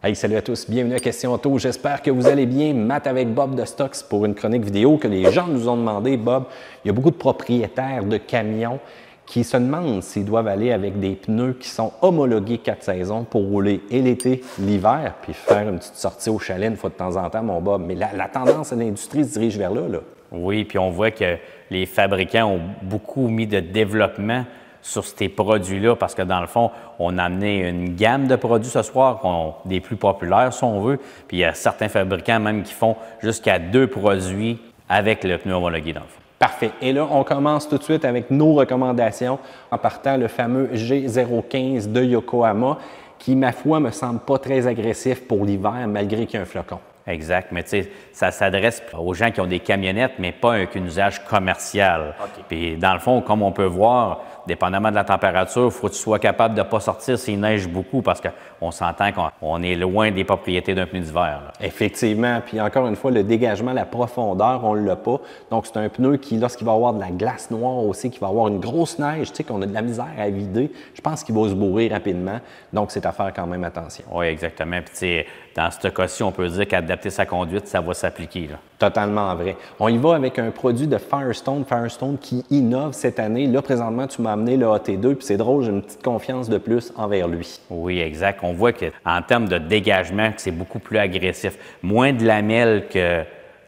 Hey, salut à tous, bienvenue à Question Auto. J'espère que vous allez bien. Matt avec Bob de Stocks pour une chronique vidéo que les gens nous ont demandé. Bob, il y a beaucoup de propriétaires de camions qui se demandent s'ils doivent aller avec des pneus qui sont homologués 4 saisons pour rouler et l'été, l'hiver, puis faire une petite sortie au chalet une fois de temps en temps, mon Bob. Mais la tendance de l'industrie se dirige vers là. Oui, puis on voit que les fabricants ont beaucoup mis de développement sur ces produits-là parce que dans le fond, on a amené une gamme de produits ce soir, des plus populaires si on veut. Puis il y a certains fabricants même qui font jusqu'à 2 produits avec le pneu homologué dans le fond. Parfait. Et là, on commence tout de suite avec nos recommandations en partant le fameux G015 de Yokohama qui, ma foi, me semble pas très agressif pour l'hiver malgré qu'il y a un flocon. Exact, mais tu sais, ça s'adresse aux gens qui ont des camionnettes, mais pas un usage commercial. Okay. Puis dans le fond, comme on peut voir, dépendamment de la température, il faut que tu sois capable de ne pas sortir s'il neige beaucoup parce qu'on s'entend qu'on est loin des propriétés d'un pneu d'hiver. Effectivement, puis encore une fois, le dégagement, la profondeur, on ne l'a pas. Donc c'est un pneu qui, lorsqu'il va avoir de la glace noire aussi, qu'il va avoir une grosse neige, tu sais, qu'on a de la misère à vider, je pense qu'il va se bourrer rapidement. Donc c'est à faire quand même attention. Oui, exactement. Puis tu sais, dans ce cas-ci, on peut dire qu'adapter sa conduite, ça va s'appliquer. Totalement vrai. On y va avec un produit de Firestone qui innove cette année. Là, présentement, tu m'as amené le AT2, puis c'est drôle, j'ai une petite confiance de plus envers lui. Oui, exact. On voit qu'en termes de dégagement, c'est beaucoup plus agressif. Moins de lamelles que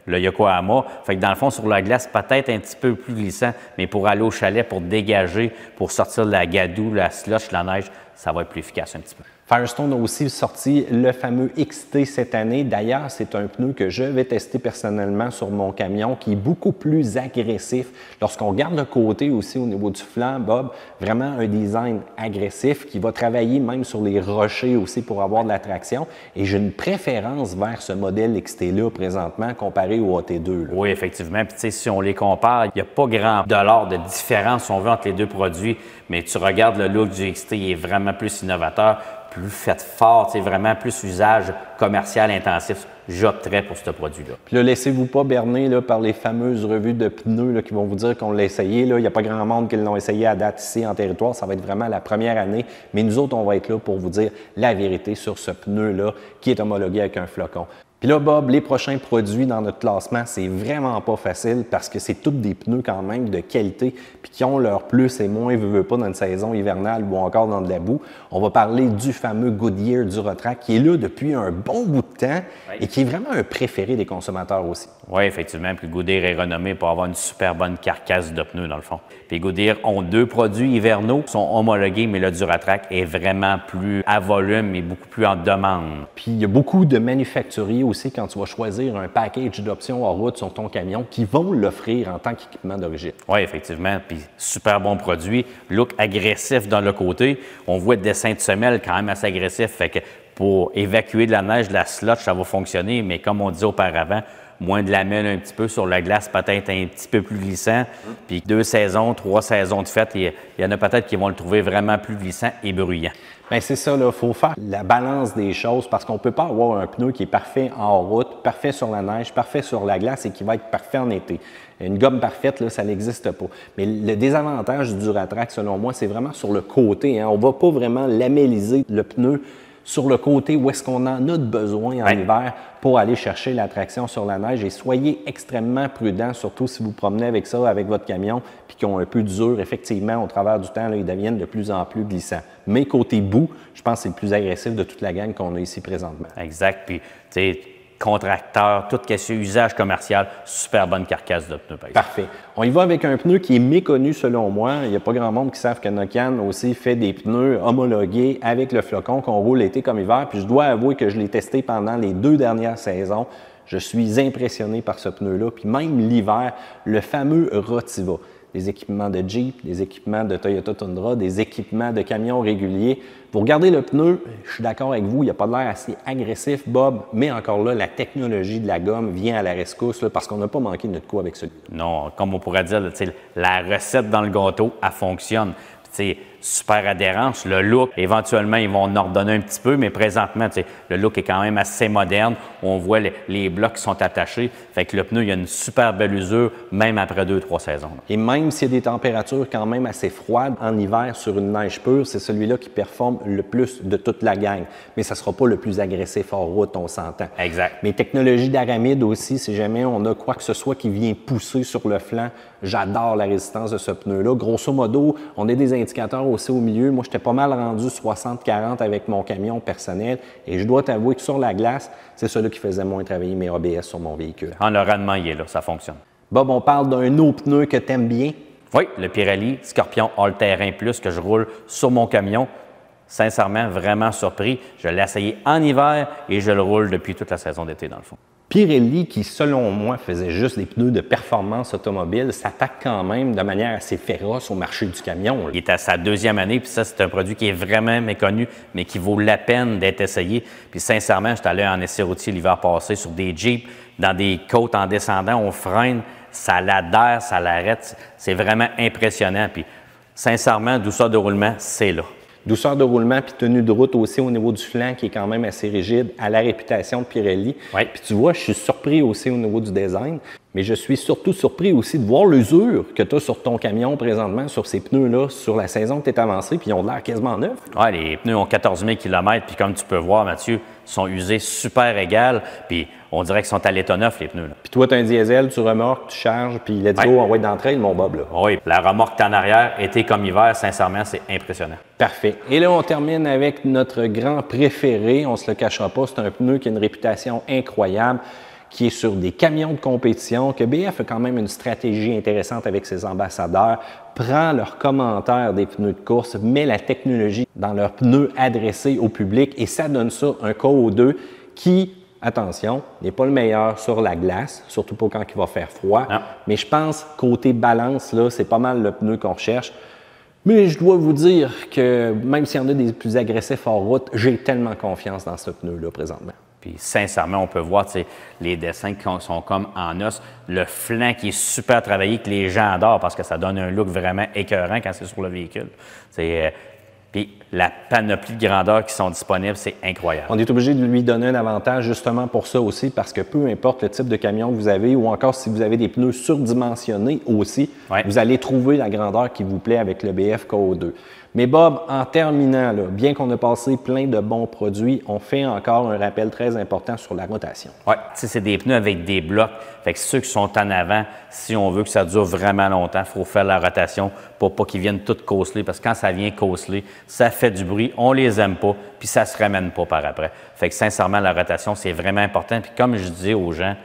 le Yokohama. Fait que dans le fond, sur la glace, peut-être un petit peu plus glissant, mais pour aller au chalet, pour dégager, pour sortir de la gadoue, la slush, la neige, ça va être plus efficace un petit peu. Firestone a aussi sorti le fameux XT cette année. D'ailleurs, c'est un pneu que je vais tester personnellement sur mon camion qui est beaucoup plus agressif. Lorsqu'on regarde le côté aussi au niveau du flanc, Bob, vraiment un design agressif qui va travailler même sur les rochers aussi pour avoir de la traction. Et j'ai une préférence vers ce modèle XT-là présentement comparé au AT2. Là. Oui, effectivement. Puis tu sais, si on les compare, il n'y a pas grand dollar de différence si on veut entre les deux produits. Mais tu regardes le look du XT, il est vraiment plus innovateur, plus fait fort, vraiment plus usage commercial intensif. J'opterais pour ce produit-là. Puis là, laissez-vous pas berner là, par les fameuses revues de pneus là, qui vont vous dire qu'on l'a essayé. Là. Il n'y a pas grand monde qui l'ont essayé à date ici en territoire. Ça va être vraiment la première année. Mais nous autres, on va être là pour vous dire la vérité sur ce pneu-là qui est homologué avec un flocon. Puis là, Bob, les prochains produits dans notre classement, c'est vraiment pas facile parce que c'est tous des pneus quand même de qualité puis qui ont leur plus et moins, veut pas, dans une saison hivernale ou encore dans de la boue. On va parler du fameux Goodyear Duratrac qui est là depuis un bon bout de temps et qui est vraiment un préféré des consommateurs aussi. Oui, effectivement. Puis Goodyear est renommé pour avoir une super bonne carcasse de pneus dans le fond. Puis Goodyear ont 2 produits hivernaux qui sont homologués, mais le Duratrac est vraiment plus à volume et beaucoup plus en demande. Puis il y a beaucoup de manufacturiers aussi quand tu vas choisir un package d'options en route sur ton camion qui vont l'offrir en tant qu'équipement d'origine. Oui, effectivement. Puis super bon produit. Look agressif dans le côté. On voit le dessin de semelle quand même assez agressif. Fait que pour évacuer de la neige, de la slush, ça va fonctionner. Mais comme on disait auparavant, moins de lamelles un petit peu sur la glace, peut-être un petit peu plus glissant. Puis 2 saisons, 3 saisons de fête, il y en a peut-être qui vont le trouver vraiment plus glissant et bruyant. Bien, c'est ça, il faut faire la balance des choses parce qu'on ne peut pas avoir un pneu qui est parfait en route, parfait sur la neige, parfait sur la glace et qui va être parfait en été. Une gomme parfaite, là, ça n'existe pas. Mais le désavantage du Duratrac, selon moi, c'est vraiment sur le côté. On ne va pas vraiment lamelliser le pneu sur le côté où est-ce qu'on en a de besoin en hiver pour aller chercher la traction sur la neige. Et soyez extrêmement prudents, surtout si vous promenez avec ça, avec votre camion, puis qu'ils ont un peu dur. Effectivement, au travers du temps, là, ils deviennent de plus en plus glissants. Mais côté boue, je pense que c'est le plus agressif de toute la gang qu'on a ici présentement. Exact. Puis, tu sais, contracteur, tout ce usage commercial, super bonne carcasse de pneus. Parfait. On y va avec un pneu qui est méconnu selon moi. Il n'y a pas grand monde qui savent que Nokian aussi fait des pneus homologués avec le flocon qu'on roule été comme hiver. Puis je dois avouer que je l'ai testé pendant les 2 dernières saisons. Je suis impressionné par ce pneu-là. Puis même l'hiver, le fameux Rotiva. Des équipements de Jeep, des équipements de Toyota Tundra, des équipements de camions réguliers. Vous regardez le pneu, je suis d'accord avec vous, il n'a pas l'air assez agressif, Bob, mais encore là, la technologie de la gomme vient à la rescousse là, parce qu'on n'a pas manqué notre coup avec celui-là. Non, comme on pourrait dire, la recette dans le gâteau, elle fonctionne. super adhérente. Le look, éventuellement, ils vont en ordonner un petit peu, mais présentement, le look est quand même assez moderne. On voit les blocs qui sont attachés. Fait que le pneu, il a une super belle usure, même après 2-3 saisons. Et même s'il y a des températures quand même assez froides en hiver sur une neige pure, c'est celui-là qui performe le plus de toute la gang. Mais ça ne sera pas le plus agressif hors route, on s'entend. Exact. Mais technologie d'aramide aussi, si jamais on a quoi que ce soit qui vient pousser sur le flanc, j'adore la résistance de ce pneu-là. Grosso modo, on a des indicateurs aussi au milieu. Moi, j'étais pas mal rendu 60-40 avec mon camion personnel et je dois t'avouer que sur la glace, c'est celui qui faisait moins travailler mes ABS sur mon véhicule. Le rendement, il est là, ça fonctionne. Bob, on parle d'un autre pneu que tu aimes bien. Oui, le Pirelli Scorpion All-Terrain Plus que je roule sur mon camion. Sincèrement, vraiment surpris. Je l'ai essayé en hiver et je le roule depuis toute la saison d'été, dans le fond. Pirelli, qui selon moi faisait juste des pneus de performance automobile, s'attaque quand même de manière assez féroce au marché du camion. Il est à sa 2e année, puis ça, c'est un produit qui est vraiment méconnu, mais qui vaut la peine d'être essayé. Puis sincèrement, j'étais allé en essai routier l'hiver passé sur des Jeeps, dans des côtes en descendant, on freine, ça l'adhère, ça l'arrête. C'est vraiment impressionnant. Puis sincèrement, douceur de roulement, c'est là. Douceur de roulement puis tenue de route aussi au niveau du flanc qui est quand même assez rigide à la réputation de Pirelli. Oui. Puis tu vois, je suis surpris aussi au niveau du design, mais je suis surtout surpris aussi de voir l'usure que tu as sur ton camion présentement, sur ces pneus-là, sur la saison que tu es avancée, puis ils ont l'air quasiment neufs. Oui, les pneus ont 14 000 km, puis comme tu peux voir, Mathieu, ils sont usés super égal, puis on dirait qu'ils sont à l'état neuf, les pneus. Là. Puis toi, tu as un diesel, tu remorques, tu charges, puis let's go, on va être dans le trail, mon Bob. Là. Oui, la remorque en arrière, été comme hiver, sincèrement, c'est impressionnant. Parfait. Et là, on termine avec notre grand préféré. On ne se le cachera pas, c'est un pneu qui a une réputation incroyable, qui est sur des camions de compétition, que BF a quand même une stratégie intéressante avec ses ambassadeurs, prend leurs commentaires des pneus de course, met la technologie dans leurs pneus adressés au public et ça donne ça un KO2 qui, attention, n'est pas le meilleur sur la glace, surtout pas quand il va faire froid. Non. Mais je pense côté balance, là, c'est pas mal le pneu qu'on recherche. Mais je dois vous dire que même s'il y en a des plus agressifs hors route, j'ai tellement confiance dans ce pneu-là présentement. Puis sincèrement, on peut voir les dessins qui sont comme en os, le flanc qui est super travaillé, que les gens adorent parce que ça donne un look vraiment écœurant quand c'est sur le véhicule. Puis la panoplie de grandeurs qui sont disponibles, c'est incroyable. On est obligé de lui donner un avantage justement pour ça aussi parce que peu importe le type de camion que vous avez ou encore si vous avez des pneus surdimensionnés aussi, vous allez trouver la grandeur qui vous plaît avec le BF KO2. Mais Bob, en terminant, là, bien qu'on a passé plein de bons produits, on fait encore un rappel très important sur la rotation. Oui, c'est des pneus avec des blocs. Fait que ceux qui sont en avant, si on veut que ça dure vraiment longtemps, il faut faire la rotation pour pas qu'ils viennent tous cosseler. Parce que quand ça vient cosseler, ça fait du bruit, on les aime pas, puis ça se ramène pas par après. Fait que sincèrement, la rotation, c'est vraiment important. Puis comme je disais aux gens,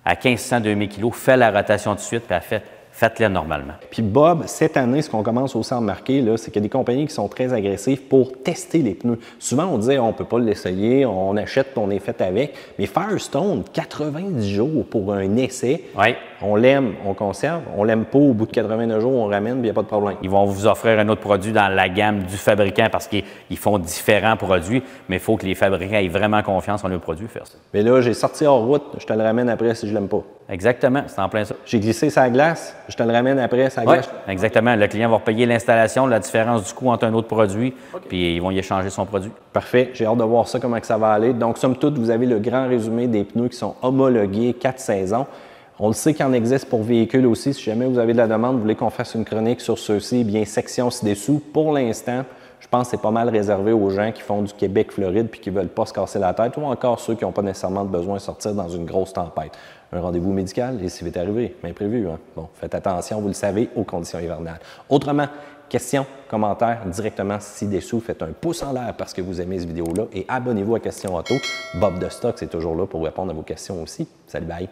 à 1500-2000 kg, fais la rotation tout de suite, puis faites-les normalement. Puis Bob, cette année, ce qu'on commence aussi à remarquer, c'est qu'il y a des compagnies qui sont très agressives pour tester les pneus. Souvent, on disait on ne peut pas l'essayer, on achète, on est fait avec. Mais Firestone, 90 jours pour un essai. Oui. On l'aime, on conserve. On l'aime pas, au bout de 89 jours, on ramène, puis il n'y a pas de problème. Ils vont vous offrir un autre produit dans la gamme du fabricant parce qu'ils font différents produits, mais il faut que les fabricants aient vraiment confiance en leurs produits. Mais là, j'ai sorti hors route, je te le ramène après si je l'aime pas. Exactement, c'est en plein ça. J'ai glissé sa glace, je te le ramène après sa glace. Oui, exactement. Le client va payer l'installation, la différence du coût entre un autre produit, puis ils vont y échanger son produit. Parfait. J'ai hâte de voir ça, comment que ça va aller. Donc, somme toute, vous avez le grand résumé des pneus qui sont homologués 4 saisons. On le sait qu'il en existe pour véhicules aussi. Si jamais vous avez de la demande, vous voulez qu'on fasse une chronique sur ceux-ci, bien section ci-dessous. Pour l'instant, je pense que c'est pas mal réservé aux gens qui font du Québec-Floride puis qui ne veulent pas se casser la tête ou encore ceux qui n'ont pas nécessairement besoin de sortir dans une grosse tempête. Un rendez-vous médical, et s'il est arrivé, imprévu. Hein? Bon, faites attention, vous le savez, aux conditions hivernales. Autrement, questions, commentaires directement ci-dessous. Faites un pouce en l'air parce que vous aimez cette vidéo-là et abonnez-vous à Question Auto. Bob de Stock, c'est toujours là pour répondre à vos questions aussi. Salut, bye!